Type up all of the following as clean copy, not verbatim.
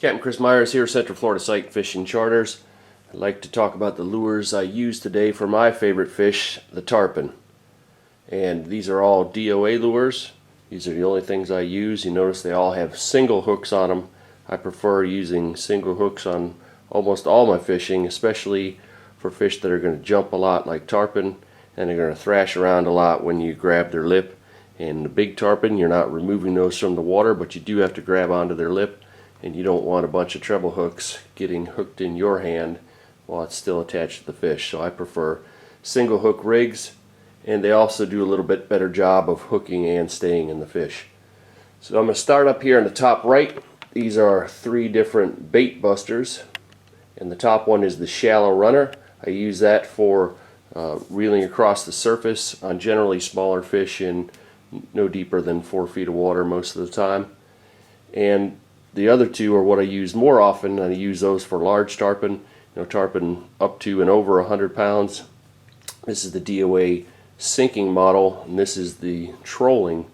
Captain Chris Myers here, Central Florida Sight Fishing Charters. I'd like to talk about the lures I use today for my favorite fish, the tarpon. And these are all DOA lures. These are the only things I use. You notice they all have single hooks on them. I prefer using single hooks on almost all my fishing, especially for fish that are going to jump a lot like tarpon, and they're going to thrash around a lot when you grab their lip. And the big tarpon, you're not removing those from the water, but you do have to grab onto their lip. And you don't want a bunch of treble hooks getting hooked in your hand while it's still attached to the fish. So I prefer single hook rigs, and they also do a little bit better job of hooking and staying in the fish. So I'm going to start up here in the top right. These are 3 different bait busters, and the top one is the shallow runner. I use that for reeling across the surface on generally smaller fish in no deeper than 4 feet of water most of the time. And the other 2 are what I use more often. I use those for large tarpon, tarpon up to and over 100 pounds. This is the DOA sinking model, and this is the trolling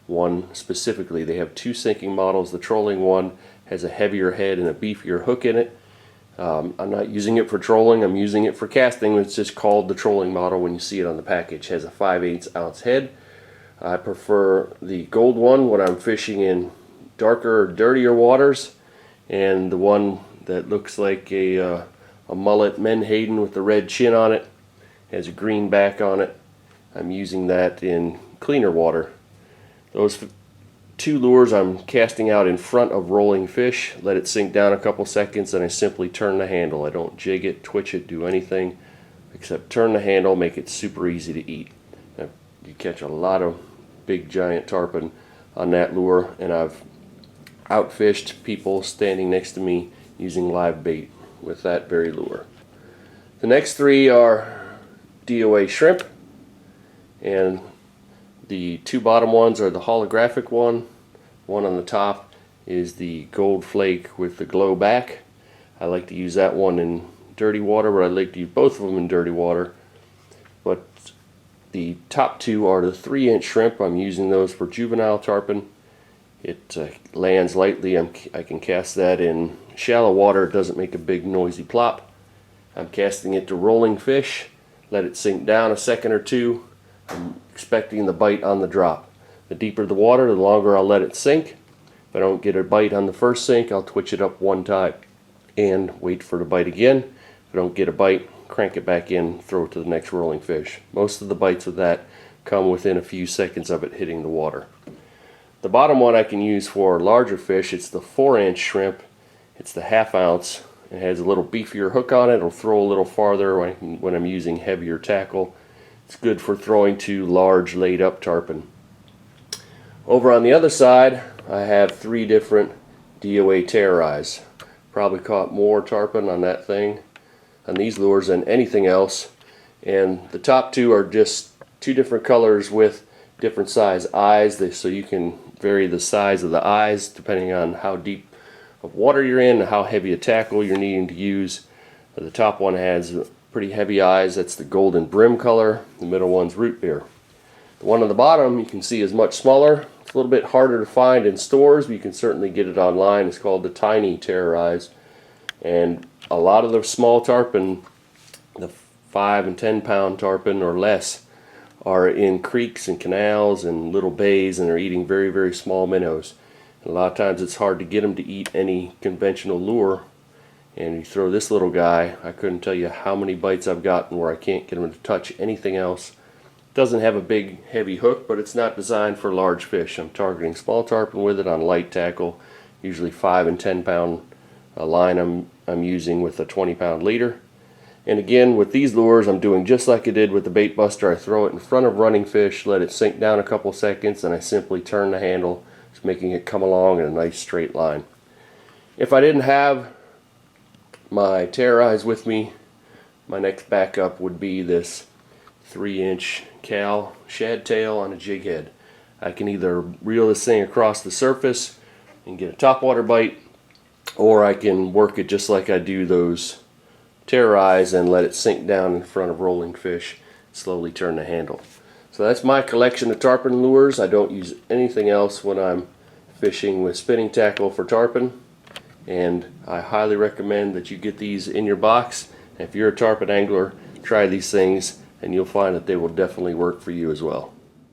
one specifically. They have 2 sinking models. The trolling one has a heavier head and a beefier hook in it. I'm not using it for trolling, I'm using it for casting. It's just called the trolling model when you see it on the package. It has a 5/8 ounce head. I prefer the gold one when I'm fishing in darker, dirtier waters, and the one that looks like a mullet menhaden with the red chin on it, has a green back on it. I'm using that in cleaner water. Those 2 lures I'm casting out in front of rolling fish. Let it sink down a couple seconds, and I simply turn the handle. I don't jig it, twitch it, do anything except turn the handle, make it super easy to eat. Now, you catch a lot of big giant tarpon on that lure, and I've outfished people standing next to me using live bait with that very lure. The next 3 are DOA shrimp, and the 2 bottom ones are the holographic one. One on the top is the gold flake with the glow back. I like to use that one in dirty water, but I like to use both of them in dirty water. But the top 2 are the 3-inch shrimp. I'm using those for juvenile tarpon. It lands lightly. I can cast that in shallow water. It doesn't make a big noisy plop. I'm casting it to rolling fish. Let it sink down a second or 2. I'm expecting the bite on the drop. The deeper the water, the longer I'll let it sink. If I don't get a bite on the first sink, I'll twitch it up 1 time and wait for the bite again. If I don't get a bite, crank it back in, throw it to the next rolling fish. Most of the bites with that come within a few seconds of it hitting the water. The bottom one I can use for larger fish. It's the 4-inch shrimp. It's the 1/2 ounce. It has a little beefier hook on it. It'll throw a little farther when I'm using heavier tackle. It's good for throwing to large laid up tarpon. Over on the other side, I have 3 different DOA TerrorEyz. Probably caught more tarpon on that thing, on these lures, than anything else. And the top 2 are just 2 different colors with different size eyes, so you can vary the size of the eyes depending on how deep of water you're in and how heavy a tackle you're needing to use. The top one has pretty heavy eyes. That's the golden brim color. The middle one's root beer. The one on the bottom you can see is much smaller. It's a little bit harder to find in stores, but you can certainly get it online. It's called the tiny TerrorEyz. And a lot of the small tarpon, the 5 and 10 pound tarpon or less, are in creeks and canals and little bays, and they're eating very, very small minnows. And a lot of times it's hard to get them to eat any conventional lure. And you throw this little guy, I couldn't tell you how many bites I've gotten where I can't get them to touch anything else. It doesn't have a big heavy hook, but it's not designed for large fish. I'm targeting small tarpon with it on light tackle, usually 5 and 10 pound line I'm using with a 20 pound leader. And again, with these lures, I'm doing just like I did with the bait buster. I throw it in front of running fish, let it sink down a couple seconds, and I simply turn the handle, just making it come along in a nice straight line. If I didn't have my TerrorEyz with me, my next backup would be this 3-inch cal shad tail on a jig head. I can either reel this thing across the surface and get a topwater bite, or I can work it just like I do those TerrorEyz and let it sink down in front of rolling fish, slowly turn the handle. So that's my collection of tarpon lures. I don't use anything else when I'm fishing with spinning tackle for tarpon. and I highly recommend that you get these in your box. If you're a tarpon angler, try these things and you'll find that they will definitely work for you as well.